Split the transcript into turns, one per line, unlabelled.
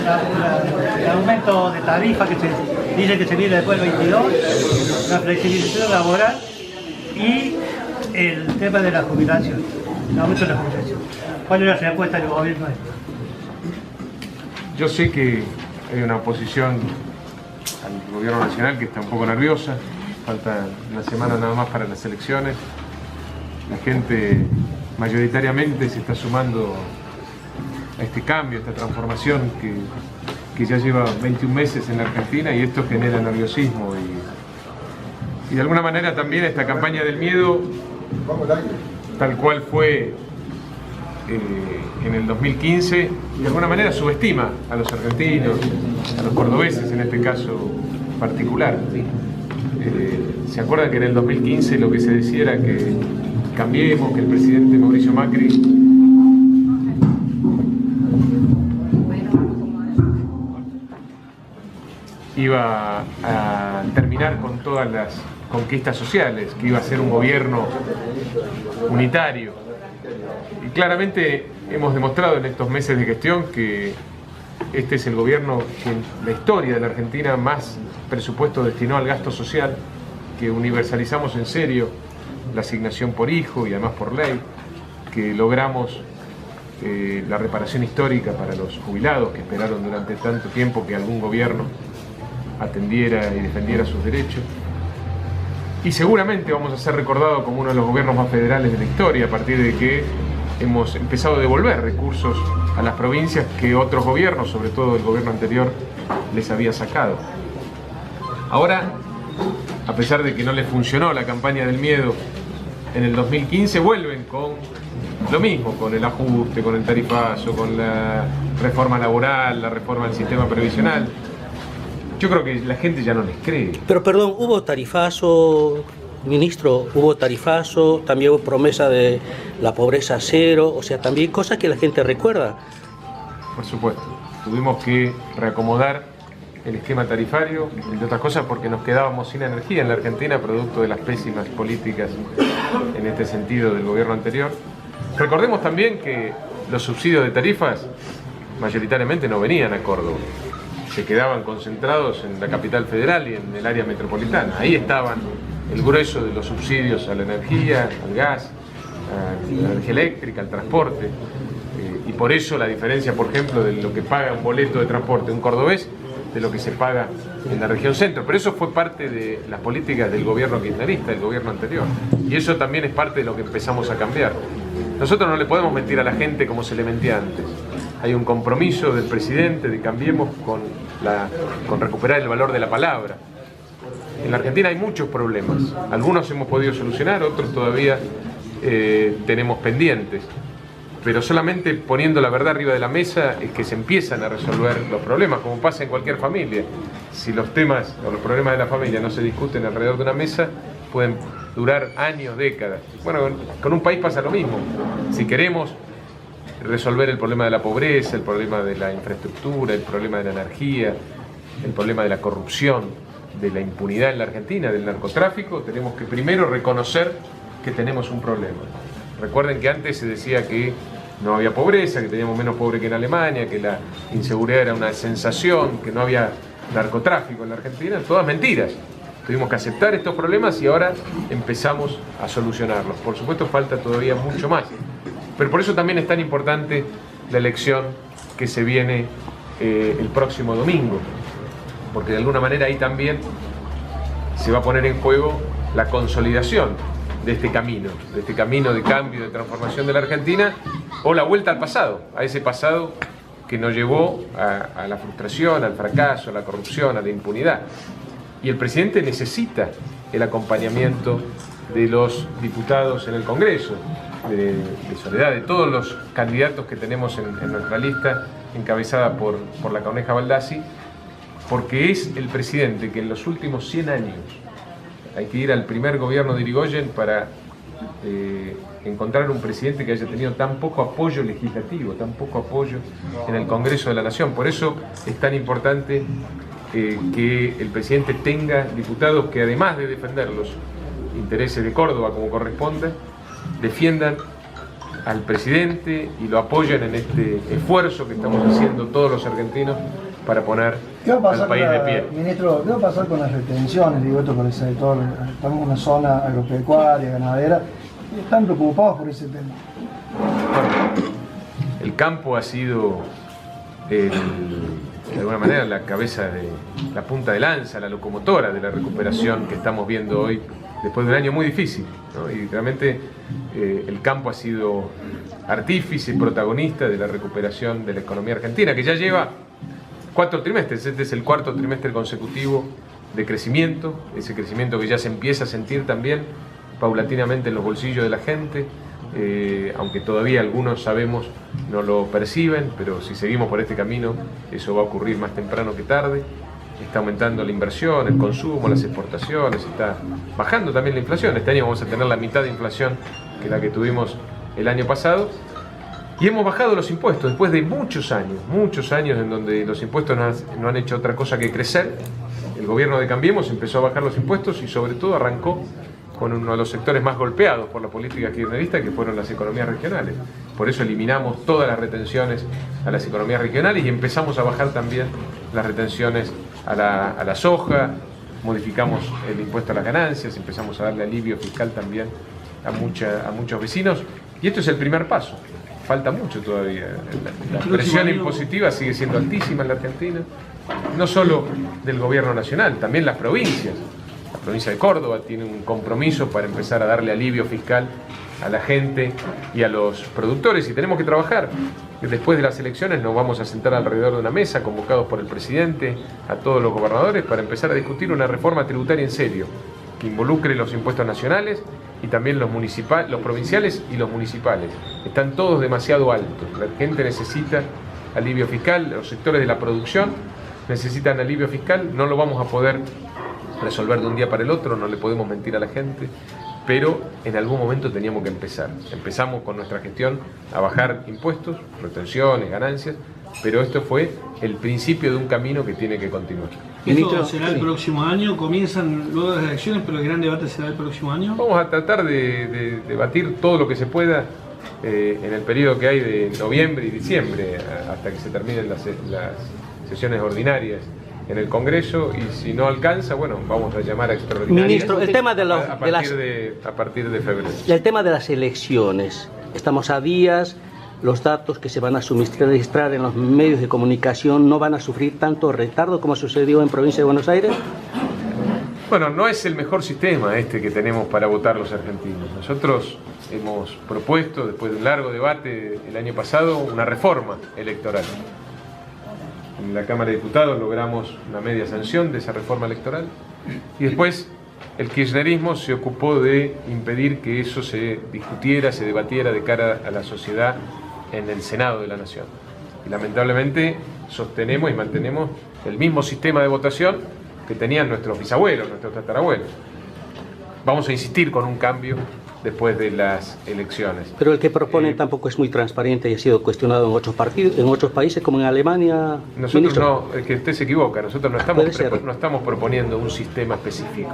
el aumento de tarifa que se dice que se viene después del 22, la flexibilización laboral y el tema de la jubilación, el aumento de la jubilación. ¿Cuál es la respuesta del gobierno a esto?
Yo sé que hay una oposición al gobierno nacional que está un poco nerviosa, falta una semana nada más para las elecciones, la gente mayoritariamente se está sumando a este cambio, a esta transformación que ya lleva 21 meses en la Argentina y esto genera nerviosismo y de alguna manera también esta campaña del miedo, tal cual fue en el 2015, de alguna manera subestima a los argentinos, a los cordobeses en este caso particular. ¿Se acuerdan que en el 2015 lo que se decía era que cambiemos, que el presidente Mauricio Macri iba a terminar con todas las conquistas sociales, que iba a ser un gobierno unitario? Y claramente hemos demostrado en estos meses de gestión que este es el gobierno que en la historia de la Argentina más presupuesto destinó al gasto social, que universalizamos en serio la asignación por hijo y además por ley, que logramos la reparación histórica para los jubilados que esperaron durante tanto tiempo que algún gobierno atendiera y defendiera sus derechos. Y seguramente vamos a ser recordados como uno de los gobiernos más federales de la historia a partir de que hemos empezado a devolver recursos a las provincias que otros gobiernos, sobre todo el gobierno anterior, les había sacado. Ahora, a pesar de que no les funcionó la campaña del miedo en el 2015, vuelven con lo mismo, con el ajuste, con el tarifazo, con la reforma laboral, la reforma del sistema previsional. Yo creo que la gente ya no les cree.
Pero perdón, hubo tarifazo, ministro, hubo tarifazo, también hubo promesa de la pobreza cero, o sea, también cosas que la gente recuerda.
Por supuesto, tuvimos que reacomodar el esquema tarifario, entre otras cosas porque nos quedábamos sin energía en la Argentina, producto de las pésimas políticas en este sentido del gobierno anterior. Recordemos también que los subsidios de tarifas mayoritariamente no venían a Córdoba, se quedaban concentrados en la capital federal y en el área metropolitana. Ahí estaban el grueso de los subsidios a la energía, al gas, a la energía eléctrica, al transporte. Y por eso la diferencia, por ejemplo, de lo que paga un boleto de transporte un cordobés de lo que se paga en la región centro. Pero eso fue parte de las políticas del gobierno kirchnerista, del gobierno anterior. Y eso también es parte de lo que empezamos a cambiar. Nosotros no le podemos mentir a la gente como se le mentía antes. Hay un compromiso del presidente de Cambiemos con recuperar el valor de la palabra. En la Argentina hay muchos problemas. Algunos hemos podido solucionar, otros todavía tenemos pendientes. Pero solamente poniendo la verdad arriba de la mesa es que se empiezan a resolver los problemas, como pasa en cualquier familia. Si los temas o los problemas de la familia no se discuten alrededor de una mesa, pueden durar años, décadas. Bueno, con un país pasa lo mismo. Si queremos resolver el problema de la pobreza, el problema de la infraestructura, el problema de la energía, el problema de la corrupción, de la impunidad en la Argentina, del narcotráfico, tenemos que primero reconocer que tenemos un problema. Recuerden que antes se decía que no había pobreza, que teníamos menos pobre que en Alemania, que la inseguridad era una sensación, que no había narcotráfico en la Argentina. Todas mentiras. Tuvimos que aceptar estos problemas y ahora empezamos a solucionarlos. Por supuesto falta todavía mucho más. Pero por eso también es tan importante la elección que se viene el próximo domingo. Porque de alguna manera ahí también se va a poner en juego la consolidación de este camino de cambio, de transformación de la Argentina, o la vuelta al pasado, a ese pasado que nos llevó a la frustración, al fracaso, a la corrupción, a la impunidad. Y el presidente necesita el acompañamiento de los diputados en el Congreso, de Soledad, de todos los candidatos que tenemos en nuestra lista, encabezada por la Coneja Baldassi, porque es el presidente que en los últimos 100 años, hay que ir al primer gobierno de Irigoyen para encontrar un presidente que haya tenido tan poco apoyo legislativo, tan poco apoyo en el Congreso de la Nación. Por eso es tan importante que el presidente tenga diputados que, además de defender los intereses de Córdoba como corresponde, defiendan al presidente y lo apoyen en este esfuerzo que estamos haciendo todos los argentinos para poner al país de pie.
Ministro, ¿qué va a pasar con las retenciones? Digo, esto con el sector, estamos en una zona agropecuaria, ganadera, y están preocupados por ese tema.
Bueno, el campo ha sido, de alguna manera, la cabeza de la punta de lanza, la locomotora de la recuperación que estamos viendo hoy, después de un año muy difícil, ¿no? Y realmente el campo ha sido artífice y protagonista de la recuperación de la economía argentina, que ya lleva 4 trimestres, este es el 4º trimestre consecutivo de crecimiento, ese crecimiento que ya se empieza a sentir también paulatinamente en los bolsillos de la gente, aunque todavía algunos sabemos no lo perciben, pero si seguimos por este camino eso va a ocurrir más temprano que tarde. Está aumentando la inversión, el consumo, las exportaciones, está bajando también la inflación. Este año vamos a tener la mitad de inflación que la que tuvimos el año pasado. Y hemos bajado los impuestos después de muchos años en donde los impuestos no han hecho otra cosa que crecer. El gobierno de Cambiemos empezó a bajar los impuestos y sobre todo arrancó con uno de los sectores más golpeados por la política kirchnerista, que fueron las economías regionales. Por eso eliminamos todas las retenciones a las economías regionales y empezamos a bajar también las retenciones a la soja, modificamos el impuesto a las ganancias, empezamos a darle alivio fiscal también a muchos vecinos. Y esto es el primer paso. Falta mucho todavía. La presión impositiva sigue siendo altísima en la Argentina, no solo del gobierno nacional, también las provincias. La provincia de Córdoba tiene un compromiso para empezar a darle alivio fiscal a la gente y a los productores, y tenemos que trabajar. Después de las elecciones nos vamos a sentar alrededor de una mesa, convocados por el presidente, a todos los gobernadores, para empezar a discutir una reforma tributaria en serio, que involucre los impuestos nacionales y también los provinciales y los municipales. Están todos demasiado altos. La gente necesita alivio fiscal, los sectores de la producción necesitan alivio fiscal, no lo vamos a poder resolver de un día para el otro, no le podemos mentir a la gente, pero en algún momento teníamos que empezar. Empezamos con nuestra gestión a bajar impuestos, retenciones, ganancias, pero esto fue el principio de un camino que tiene que continuar.
¿Esto será el próximo año? ¿Comienzan luego las elecciones, pero el gran debate será el próximo año?
Vamos a tratar de debatir todo lo que se pueda en el periodo que hay de noviembre y diciembre, hasta que se terminen las sesiones ordinarias en el Congreso, y si no alcanza, bueno, vamos a llamar a extraordinarias.
Ministro, el tema
a partir de febrero.
El tema de las elecciones. Estamos a días, los datos que se van a suministrar en los medios de comunicación no van a sufrir tanto retardo como sucedió en provincia de Buenos Aires.
Bueno, no es el mejor sistema este que tenemos para votar los argentinos. Nosotros hemos propuesto, después de un largo debate el año pasado, una reforma electoral. En la Cámara de Diputados logramos una media sanción de esa reforma electoral y después el kirchnerismo se ocupó de impedir que eso se discutiera, se debatiera de cara a la sociedad en el Senado de la Nación. Y lamentablemente sostenemos y mantenemos el mismo sistema de votación que tenían nuestros bisabuelos, nuestros tatarabuelos. Vamos a insistir con un cambio después de las elecciones.
Pero el que proponen tampoco es muy transparente y ha sido cuestionado en otros países como en Alemania.
Nosotros no, es que usted se equivoca, nosotros no estamos proponiendo un sistema específico.